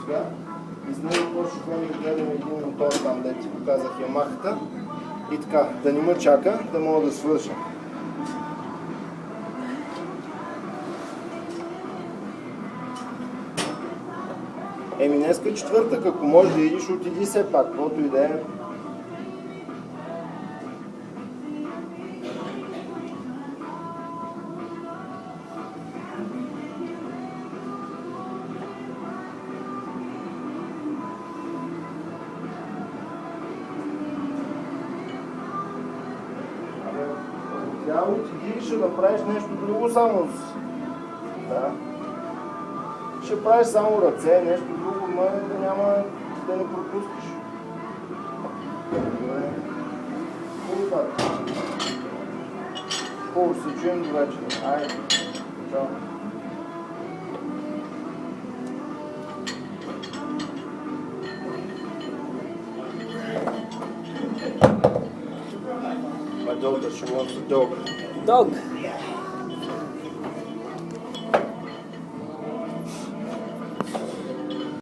сега. И с него почва да гледаме един мотор там, де ти показах Ямахата. И така, да не ме чака, да мога да свърша. Еми днеска четвъртък, ако можеш да идиш, отиди все пак, каквото и да е. Трябва отиди, ще направиш нещо друго само. Да. Ще правиш само ръце, нещо друго, но да няма да не пропускаш. Добре. Хубаво така. Хубаво, се чуем до вечера. Айде. Чао. My daughter, she wants a dog. Dog.